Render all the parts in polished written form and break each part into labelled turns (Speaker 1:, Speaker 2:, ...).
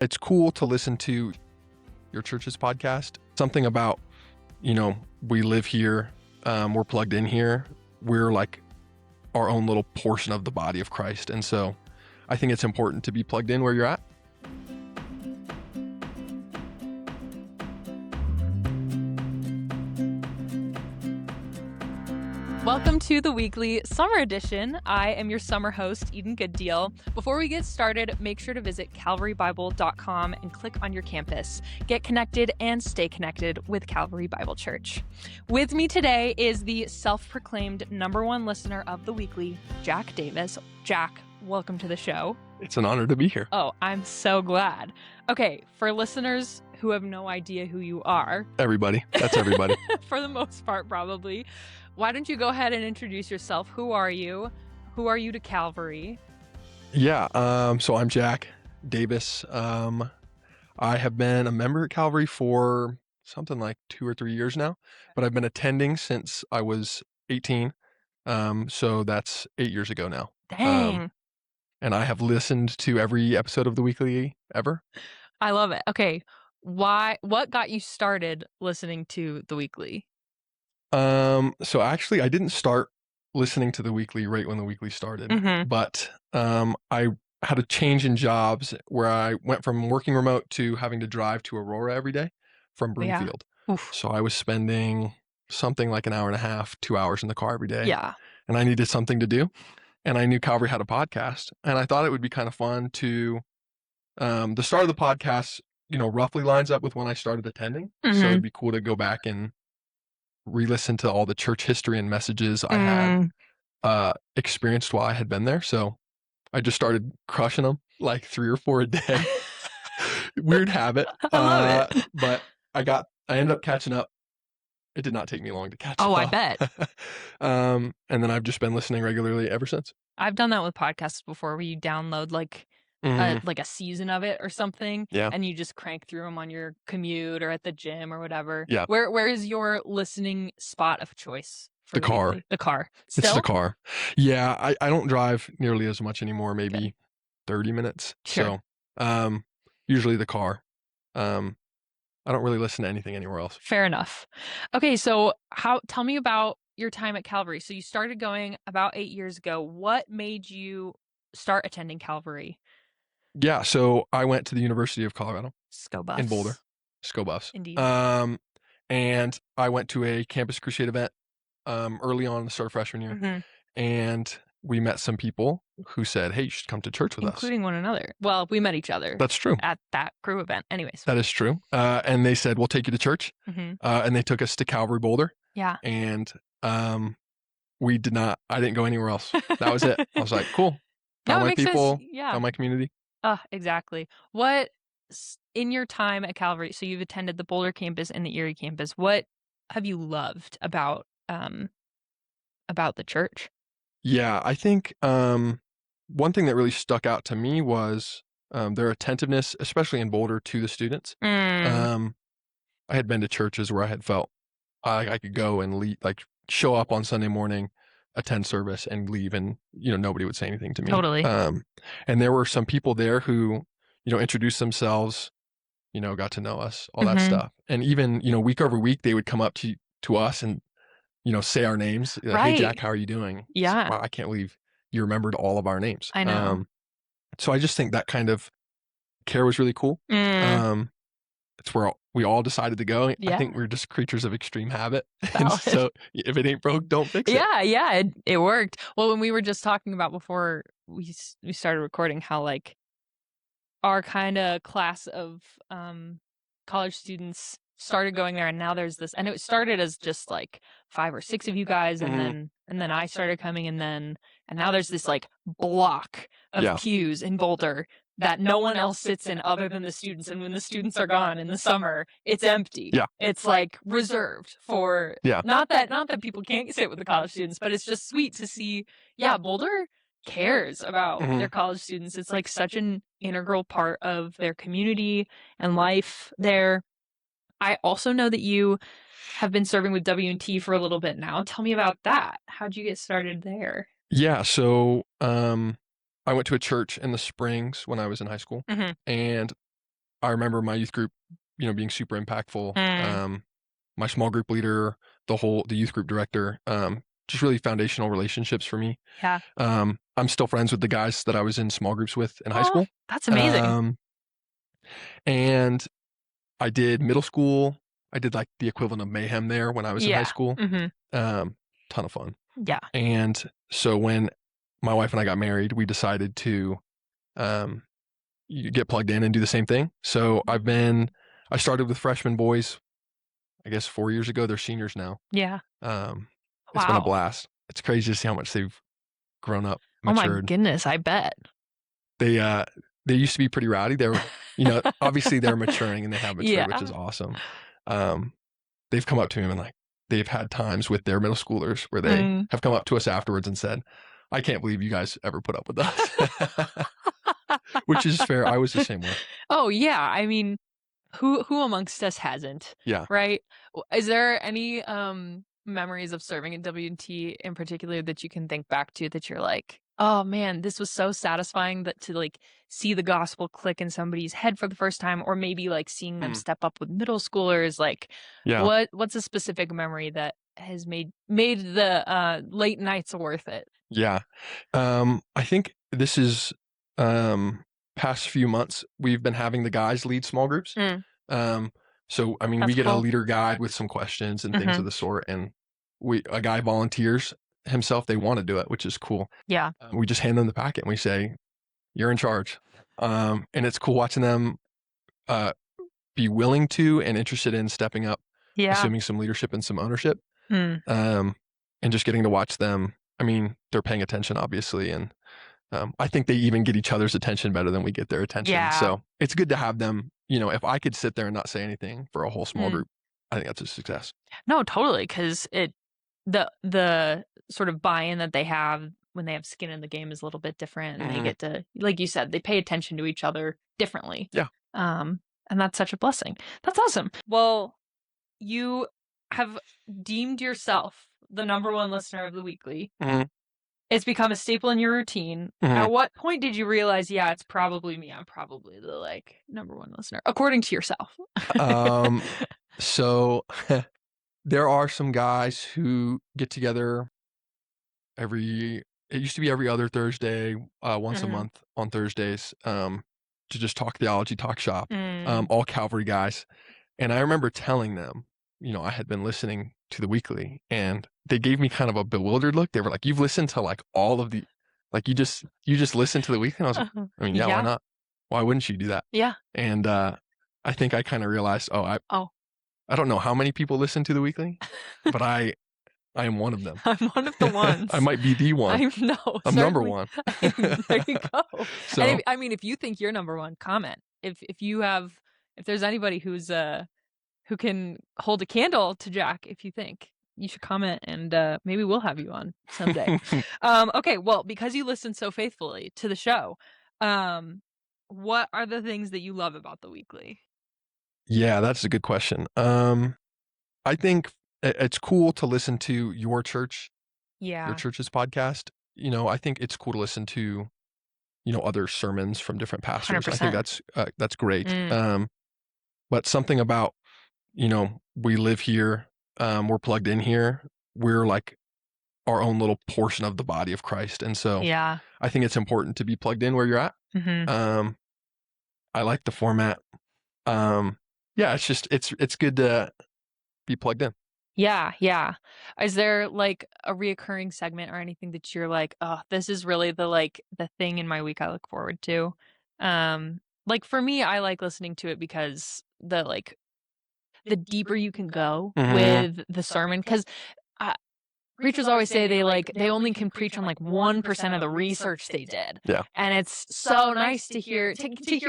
Speaker 1: It's cool to listen to your church's podcast. Something about, we live here, we're plugged in here. We're like our own little portion of the body of Christ. And so I think it's important to be plugged in where you're at.
Speaker 2: Welcome to the weekly summer edition. I am your summer host, Eden Gooddeal. Before we get started, make sure to visit calvarybible.com and click on your campus. Get connected and stay connected with Calvary Bible Church. With me today is the self-proclaimed #1 listener of the weekly, Jack Davis. Jack, welcome to the show.
Speaker 1: It's an honor to be here.
Speaker 2: Oh, I'm so glad. Okay, for listeners who have no idea who you are.
Speaker 1: Everybody. That's everybody.
Speaker 2: For the most part, probably. Why don't you go ahead and introduce yourself? Who are you? Who are you to Calvary?
Speaker 1: Yeah. So I'm Jack Davis. I have been a member at Calvary for something like 2 or 3 years now, but I've been attending since I was 18. So that's 8 years ago now.
Speaker 2: Dang.
Speaker 1: And I have listened to every episode of the weekly ever.
Speaker 2: I love it. Okay. What got you started listening to the weekly?
Speaker 1: So actually I didn't start listening to the weekly right when the weekly started, but I had a change in jobs where I went from working remote to having to drive to Aurora every day from Broomfield.
Speaker 2: Yeah.
Speaker 1: So I was spending something like an hour and a half, 2 hours in the car every day.
Speaker 2: Yeah.
Speaker 1: And I needed something to do. And I knew Calvary had a podcast, and I thought it would be kind of fun to, the start of the podcast, roughly lines up with when I started attending. So it'd be cool to go back and re-listen to all the church history and messages I had experienced while I had been there. So I just started crushing them like 3 or 4 a day. Weird habit.
Speaker 2: I love it.
Speaker 1: But I ended up catching up. It did not take me long to catch up.
Speaker 2: Oh, I bet.
Speaker 1: And then I've just been listening regularly ever since.
Speaker 2: I've done that with podcasts before, where you download like a season of it or something, and you just crank through them on your commute or at the gym or whatever.
Speaker 1: Yeah.
Speaker 2: Where is your listening spot of choice?
Speaker 1: The car.
Speaker 2: Weekly? The car.
Speaker 1: It's
Speaker 2: Still?
Speaker 1: the car. Yeah, I don't drive nearly as much anymore, maybe 30 minutes.
Speaker 2: Sure.
Speaker 1: So usually the car. I don't really listen to anything anywhere else.
Speaker 2: Fair enough. Okay, so tell me about your time at Calvary. So you started going about 8 years ago. What made you start attending Calvary?
Speaker 1: Yeah, so I went to the University of Colorado
Speaker 2: Go Buffs.
Speaker 1: in Boulder. Go Buffs.
Speaker 2: Indeed.
Speaker 1: And I went to a Campus Crusade event early on in the start of freshman year. And we met some people who said, hey, you should come to church with us.
Speaker 2: Including one another. Well, we met each other.
Speaker 1: That's true.
Speaker 2: At that crew event. Anyways.
Speaker 1: That is true. And they said, we'll take you to church. And they took us to Calvary Boulder.
Speaker 2: Yeah.
Speaker 1: And I didn't go anywhere else. That was it. I was like, cool. Found my people, found my community.
Speaker 2: Exactly. What, in your time at Calvary, so you've attended the Boulder campus and the Erie campus, what have you loved about the church?
Speaker 1: Yeah, I think one thing that really stuck out to me was their attentiveness, especially in Boulder, to the students. I had been to churches where I had felt I could go and show up on Sunday morning, attend service, and leave, and nobody would say anything to me.
Speaker 2: Totally.
Speaker 1: And there were some people there who introduced themselves, got to know us, all that stuff, and even week over week they would come up to us and say our names. Like,
Speaker 2: right.
Speaker 1: Hey, Jack, how are you doing?
Speaker 2: Yeah.
Speaker 1: Wow, I can't believe you remembered all of our names.
Speaker 2: I know.
Speaker 1: So I just think that kind of care was really cool. It's where we all decided to go.
Speaker 2: Yeah.
Speaker 1: I think we're just creatures of extreme habit. And so if it ain't broke, don't fix it.
Speaker 2: Yeah, it worked. Well, when we were just talking about before we started recording, how like our kind of class of college students started going there, and now there's this, and it started as just like 5 or 6 of you guys, and then I started coming, and now there's this like block of pews in Boulder that no one else sits in other than the students, and when the students are gone in the summer, it's empty.
Speaker 1: Yeah.
Speaker 2: It's like reserved for not that people can't sit with the college students, but it's just sweet to see. Yeah, Boulder cares about their college students. It's like such an integral part of their community and life there. I also know that you have been serving with W&T for a little bit now. Tell me about that. How'd you get started there?
Speaker 1: Yeah, so I went to a church in the Springs when I was in high school, and I remember my youth group, being super impactful.
Speaker 2: Mm.
Speaker 1: My small group leader, the youth group director, just really foundational relationships for me.
Speaker 2: Yeah.
Speaker 1: I'm still friends with the guys that I was in small groups with in high
Speaker 2: Oh,
Speaker 1: school.
Speaker 2: that's amazing.
Speaker 1: Um, and I did middle school. I did like the equivalent of mayhem there when I was in high
Speaker 2: Yeah.
Speaker 1: school.
Speaker 2: Mm-hmm.
Speaker 1: Ton of fun.
Speaker 2: Yeah.
Speaker 1: And so when my wife and I got married, we decided to um, get plugged in and do the same thing. So I started with freshman boys, I guess 4 years ago. They're seniors now.
Speaker 2: Yeah.
Speaker 1: It's been a
Speaker 2: Wow.
Speaker 1: blast. It's crazy to see how much they've grown up,
Speaker 2: Oh my
Speaker 1: matured.
Speaker 2: goodness, I bet.
Speaker 1: They used to be pretty rowdy. They were, obviously they're maturing and they have matured, which is
Speaker 2: Yeah.
Speaker 1: awesome. They've come up to me and like they've had times with their middle schoolers where they have come up to us afterwards and said, "I can't believe you guys ever put up with us," which is fair. I was the same way.
Speaker 2: Oh yeah, I mean, who amongst us hasn't?
Speaker 1: Yeah.
Speaker 2: Right? Is there any memories of serving at W&T in particular that you can think back to that you're like, oh man, this was so satisfying that to like see the gospel click in somebody's head for the first time, or maybe like seeing them step up with middle schoolers? Like,
Speaker 1: Yeah.
Speaker 2: what's a specific memory that has made the late nights worth it?
Speaker 1: Yeah. I think this is past few months we've been having the guys lead small groups. So I mean,
Speaker 2: That's
Speaker 1: we get a
Speaker 2: cool.
Speaker 1: leader guide with some questions and things of the sort, and a guy volunteers himself. They want to do it, which is cool.
Speaker 2: Yeah.
Speaker 1: We just hand them the packet and we say, "You're in charge," and it's cool watching them be willing to and interested in stepping up,
Speaker 2: Yeah.
Speaker 1: assuming some leadership and some ownership,
Speaker 2: Mm.
Speaker 1: and just getting to watch them. I mean, they're paying attention, obviously, and I think they even get each other's attention better than we get their attention.
Speaker 2: Yeah.
Speaker 1: So it's good to have them. If I could sit there and not say anything for a whole small group, I think that's a success.
Speaker 2: No, totally, because the sort of buy-in that they have when they have skin in the game is a little bit different, and they get to, like you said, they pay attention to each other differently.
Speaker 1: Yeah.
Speaker 2: And that's such a blessing. That's awesome. Well, you have deemed yourself the number one listener of the weekly. It's become a staple in your routine. At what point did you realize, yeah, it's probably me. I'm probably the like number one listener, according to yourself?
Speaker 1: So there are some guys who get together it used to be every other Thursday, once a month on Thursdays, to just talk theology, talk shop, all Calvary guys. And I remember telling them, I had been listening to the weekly, and they gave me kind of a bewildered look. They were like, "You've listened to like all of the, like you just listened to the weekly?" And I was like, "I mean, yeah, why not? Why wouldn't you do that?"
Speaker 2: Yeah.
Speaker 1: And I think I kind of realized, I don't know how many people listen to the weekly, but I am one of them.
Speaker 2: I'm one of the ones.
Speaker 1: I might be the one. I'm number one.
Speaker 2: There you go.
Speaker 1: So
Speaker 2: and I mean, if you think you're number one, comment. If there's anybody who can hold a candle to Jack, if you think, you should comment, and maybe we'll have you on someday. Okay, well, because you listen so faithfully to the show, what are the things that you love about the weekly?
Speaker 1: Yeah, that's a good question. I think it's cool to listen to your church's podcast. I think it's cool to listen to, other sermons from different pastors.
Speaker 2: 100%.
Speaker 1: I think that's great. But something about, we live here, we're plugged in here. We're like our own little portion of the body of Christ. And so I think it's important to be plugged in where you're at. I like the format. Yeah, it's just, it's good to be plugged in.
Speaker 2: Yeah. Is there like a reoccurring segment or anything that you're like, oh, this is really the thing in my week I look forward to? Like for me, I like listening to it because the deeper you can go with the sermon, because preachers always say they only can preach on like 1% of the research they did.
Speaker 1: Yeah.
Speaker 2: And it's so nice to hear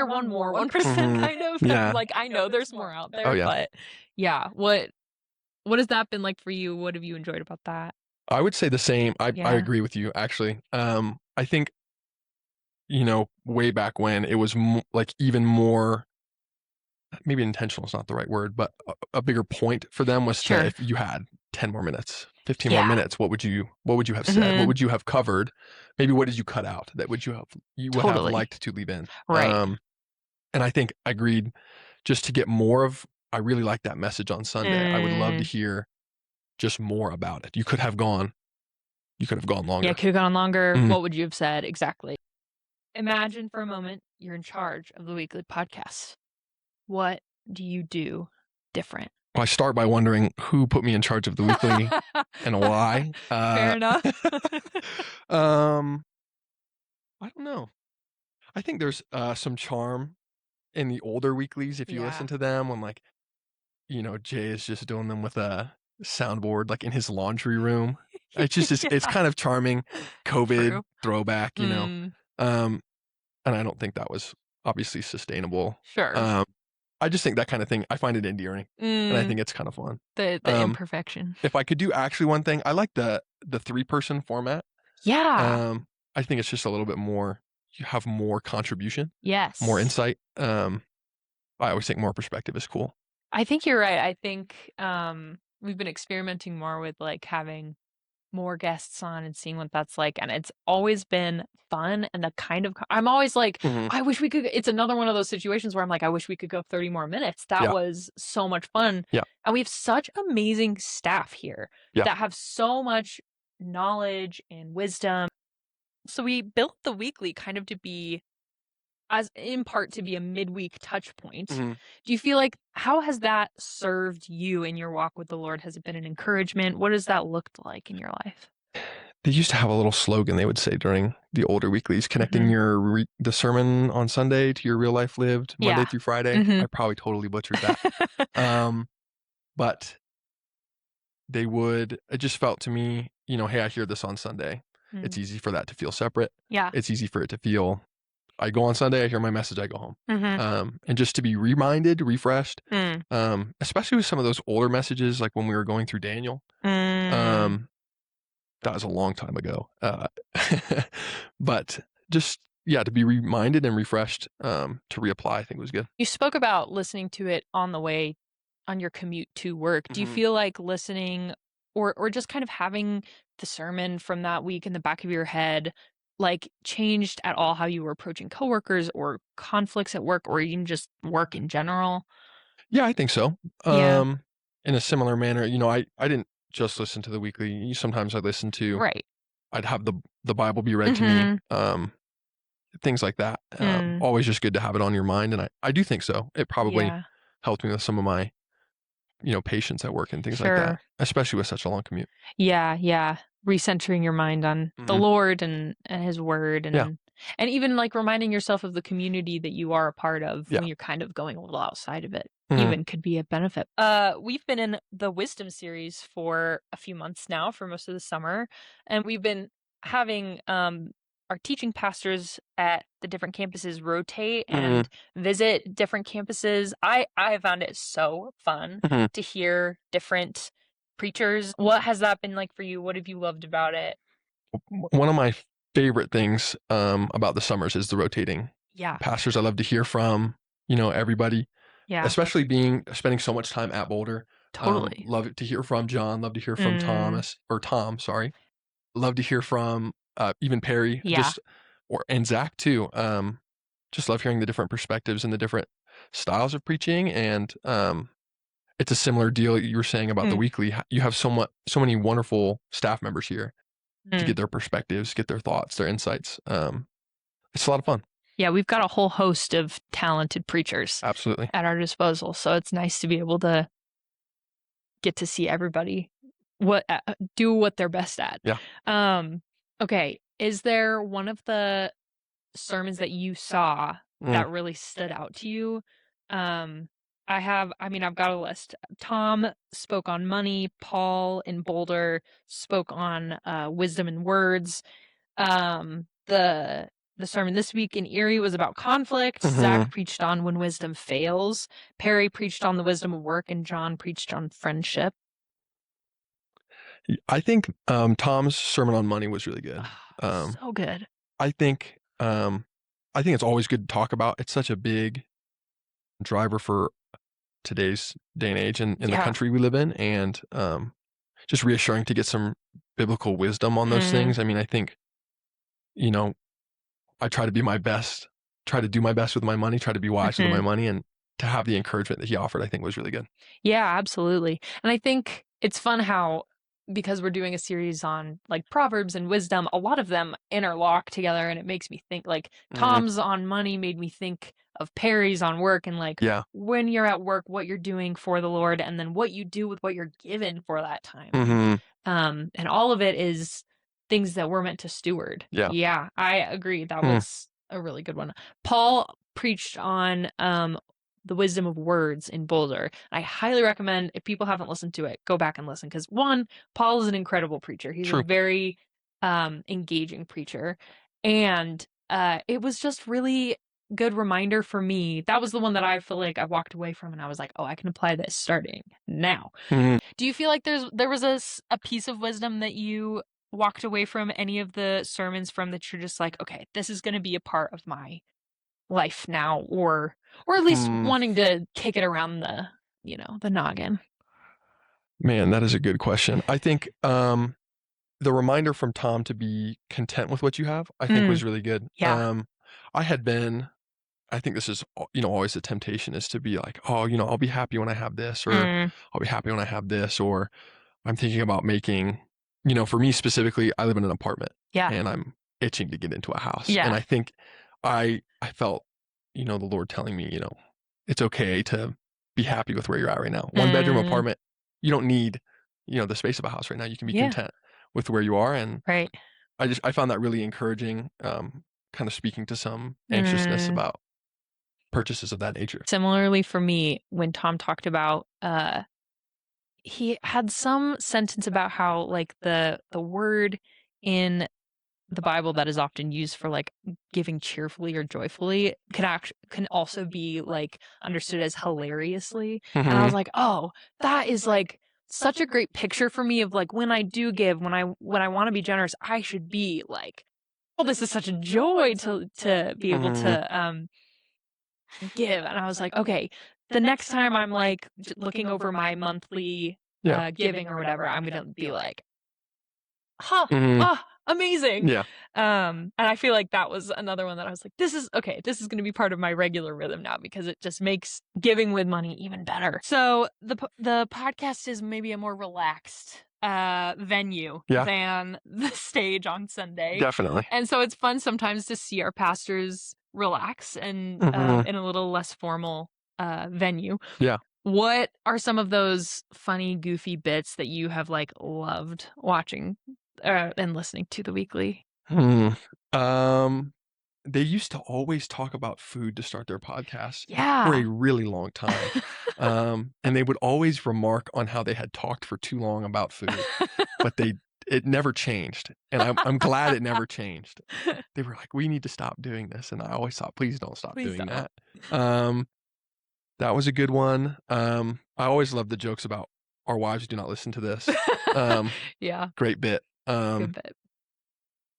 Speaker 2: one more 1% kind of.
Speaker 1: Yeah.
Speaker 2: Like I know there's more out there.
Speaker 1: Oh, yeah.
Speaker 2: But yeah, what has that been like for you? What have you enjoyed about that?
Speaker 1: I would say the same. I agree with you, actually. I think, way back when it was like even more, maybe intentional is not the right word, but a bigger point for them was to, if you had 10 more minutes, 15 more minutes, what would you have said? What would you have covered? Maybe what did you cut out that would you have liked to leave in?
Speaker 2: Right.
Speaker 1: And I think I agreed just to get more of, I really like that message on Sunday. I would love to hear just more about it. You could have gone
Speaker 2: Yeah,
Speaker 1: longer.
Speaker 2: could have gone longer.
Speaker 1: Mhm.
Speaker 2: What would you have said? Exactly. Imagine for a moment you're in charge of the weekly podcast. What do you do different?
Speaker 1: Well, I start by wondering who put me in charge of the weekly and why.
Speaker 2: Fair enough.
Speaker 1: I don't know. I think there's some charm in the older weeklies if you
Speaker 2: Yeah.
Speaker 1: listen to them when, like, Jay is just doing them with a soundboard, like in his laundry room. It's just it's
Speaker 2: Yeah.
Speaker 1: kind of charming, COVID
Speaker 2: True.
Speaker 1: throwback,
Speaker 2: Mm,
Speaker 1: and I don't think that was obviously sustainable.
Speaker 2: sure.
Speaker 1: I just think that kind of thing, I find it endearing, and I
Speaker 2: Mm,
Speaker 1: think it's kind of fun.
Speaker 2: the imperfection.
Speaker 1: If I could do actually one thing, I like the 3-person format.
Speaker 2: Yeah.
Speaker 1: I think it's just a little bit more, you have more contribution,
Speaker 2: Yes.
Speaker 1: more insight. I always think more perspective is cool.
Speaker 2: I think you're right. I think we've been experimenting more with like having more guests on and seeing what that's like, and it's always been fun. And the kind of I'm always like,
Speaker 1: Mhm.
Speaker 2: I wish we could. It's another one of those situations where I'm like, I wish we could go 30 more minutes. That
Speaker 1: Yeah.
Speaker 2: was so much fun.
Speaker 1: Yeah.
Speaker 2: And we have such amazing staff here
Speaker 1: Yeah.
Speaker 2: that have so much knowledge and wisdom. So we built the weekly kind of to be, as in part to be, a midweek touch point.
Speaker 1: Mhm.
Speaker 2: Do you feel like, how has that served you in your walk with the Lord? Has it been an encouragement? What has that looked like in your life?
Speaker 1: They used to have a little slogan they would say during the older weeklies, connecting
Speaker 2: Mhm.
Speaker 1: the sermon on Sunday to your real life lived Monday
Speaker 2: Yeah.
Speaker 1: through Friday.
Speaker 2: Mhm.
Speaker 1: I probably totally butchered that. But they would, it just felt to me, hey, I hear this on Sunday. It's
Speaker 2: Mm.
Speaker 1: easy for that to feel separate.
Speaker 2: Yeah.
Speaker 1: It's easy for it to feel, I go on Sunday, I hear my message, I go home.
Speaker 2: Mhm.
Speaker 1: And just to be reminded, refreshed,
Speaker 2: Mm.
Speaker 1: especially with some of those older messages, like when we were going through Daniel.
Speaker 2: Mm.
Speaker 1: That was a long time ago. But just, yeah, to be reminded and refreshed, to reapply, I think was good.
Speaker 2: You spoke about listening to it on the way, on your commute to work. Do you
Speaker 1: Mhm.
Speaker 2: feel like listening or just kind of having the sermon from that week in the back of your head like changed at all how you were approaching coworkers or conflicts at work or even just work in general?
Speaker 1: Yeah, I think so.
Speaker 2: Yeah.
Speaker 1: In a similar manner, I didn't just listen to the weekly. Sometimes I'd listen to,
Speaker 2: Right.
Speaker 1: I'd have the Bible be read to me,
Speaker 2: Mhm.
Speaker 1: things like that.
Speaker 2: Mm.
Speaker 1: Always just good to have it on your mind, and I do think so. It probably
Speaker 2: Yeah.
Speaker 1: helped me with some of my, patience at work and things like that,
Speaker 2: Sure.
Speaker 1: especially with such a long commute.
Speaker 2: Yeah, yeah. Recentering your mind on the
Speaker 1: Mhm.
Speaker 2: Lord and his word
Speaker 1: Yeah.
Speaker 2: and even like reminding yourself of the community that you are a part of
Speaker 1: Yeah.
Speaker 2: when you're kind of going a little outside of it.
Speaker 1: Mhm.
Speaker 2: Even could be a benefit. We've been in the wisdom series for a few months now, for most of the summer, and we've been having our teaching pastors at the different campuses rotate
Speaker 1: Mhm.
Speaker 2: and visit different campuses. I found it so fun
Speaker 1: Mhm.
Speaker 2: to hear different preachers. What has that been like for you? What have you loved about it?
Speaker 1: One of my favorite things about the summers is the rotating
Speaker 2: Yeah.
Speaker 1: pastors. I love to hear from, everybody,
Speaker 2: Yeah.
Speaker 1: especially spending so much time at Boulder.
Speaker 2: Totally.
Speaker 1: Love it to hear from John. Love to hear from
Speaker 2: Mm,
Speaker 1: Tom. Sorry. Love to hear from even Perry.
Speaker 2: yeah.
Speaker 1: And Zach too. Just love hearing the different perspectives and the different styles of preaching. And it's a similar deal you were saying about the
Speaker 2: Mm,
Speaker 1: weekly. You have so many wonderful staff members here to
Speaker 2: mm.
Speaker 1: get their perspectives, get their thoughts, their insights. It's a lot of fun.
Speaker 2: Yeah, we've got a whole host of talented preachers
Speaker 1: Absolutely.
Speaker 2: at our disposal, so it's nice to be able to get to see everybody do what they're best at.
Speaker 1: Yeah.
Speaker 2: Um, okay, is there one of the sermons that you saw
Speaker 1: Mm.
Speaker 2: that really stood out to you? Um, I've got a list. Tom spoke on money, Paul in Boulder spoke on wisdom and words. The sermon this week in Erie was about conflict. Zach
Speaker 1: Mhm.
Speaker 2: preached on when wisdom fails. Perry preached on the wisdom of work, and John preached on friendship.
Speaker 1: I think Tom's sermon on money was really good.
Speaker 2: So good.
Speaker 1: I think I think it's always good to talk about. It's such a big driver for today's day and age in the
Speaker 2: Yeah.
Speaker 1: country we live in, and just reassuring to get some biblical wisdom on those
Speaker 2: Mm,
Speaker 1: things. I mean, I think, you know, I try to be my best try to do my best with my money, try to be wise with my money, and to have the encouragement that he offered, I think was really good.
Speaker 2: Yeah, absolutely. And I think it's fun how, because we're doing a series on like Proverbs and wisdom, a lot of them interlock together, and it makes me think like Tom's on money made me think of Perry's on work, and like when you're at work, what you're doing for the Lord, and then what you do with what you're given for that time. And all of it is things that we're meant to steward. Yeah, I agree. That was a really good one. Paul preached on the wisdom of words in Boulder. I highly recommend, if people haven't listened to it, go back and listen, because one, Paul is an incredible preacher. He's a very engaging preacher, and it was just really good reminder for me. That was the one that I feel like I walked away from and I was like, oh, I can apply this starting now. Do you feel like there was a piece of wisdom that you walked away from any of the sermons from that you're just like, okay, this is going to be a part of my life now, or at least wanting to kick it around the, the noggin?
Speaker 1: Man, that is a good question. I think the reminder from Tom to be content with what you have, I think was really good. I think this is, always the temptation is to be like, oh, I'll be happy when I have this, or I'll be happy when I have this, or I'm thinking about making, for me specifically, I live in an apartment and I'm itching to get into a house. And I think I felt, the Lord telling me, it's okay to be happy with where you're at right now. One bedroom apartment, you don't need, the space of a house right now. You can be content with where you are. And I found that really encouraging, kind of speaking to some anxiousness about purchases of that nature.
Speaker 2: Similarly for me, when Tom talked about, he had some sentence about how like the word in the Bible that is often used for like giving cheerfully or joyfully can also be like understood as hilariously. And I was like, oh, that is like such a great picture for me of like when I do give, when I want to be generous, I should be like, oh, this is such a joy to be able to give. And I was like, okay, the next time I'm like looking over my monthly giving or whatever, I'm gonna be like, amazing. And I feel like that was another one that I was like, this is going to be part of my regular rhythm now, because it just makes giving with money even better. So the podcast is maybe a more relaxed venue than the stage on Sunday.
Speaker 1: Definitely.
Speaker 2: And so it's fun sometimes to see our pastors relax and in a little less formal venue. What are some of those funny, goofy bits that you have like loved watching and listening to the weekly?
Speaker 1: They used to always talk about food to start their podcast
Speaker 2: Yeah.
Speaker 1: for a really long time. And they would always remark on how they had talked for too long about food, but it never changed. And I'm glad it never changed. They were like, we need to stop doing this. And I always thought, please don't stop doing that. That was a good one. I always love the jokes about our wives do not listen to this.
Speaker 2: Yeah.
Speaker 1: Great bit.
Speaker 2: Good bit.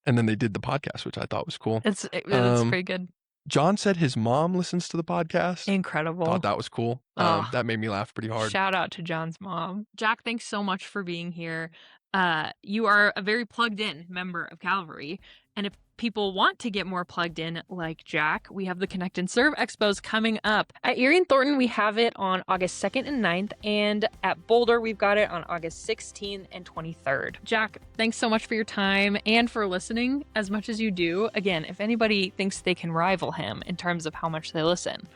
Speaker 1: And then they did the podcast, which I thought was cool.
Speaker 2: It's pretty good.
Speaker 1: John said his mom listens to the podcast.
Speaker 2: Incredible.
Speaker 1: Thought that was cool. That made me laugh pretty hard.
Speaker 2: Shout out to John's mom. Jack, thanks so much for being here. You are a very plugged in member of Calvary. And if people want to get more plugged in like Jack, we have the Connect and Serve Expos coming up. At Erie and Thornton, we have it on August 2nd and 9th. And at Boulder, we've got it on August 16th and 23rd. Jack, thanks so much for your time and for listening as much as you do. Again, if anybody thinks they can rival him in terms of how much they listen,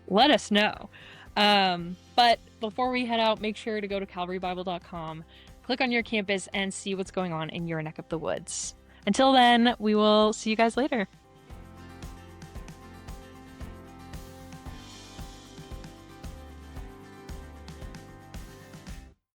Speaker 2: let us know. But before we head out, make sure to go to calvarybible.com, click on your campus, and see what's going on in your neck of the woods. Until then, we will see you guys later.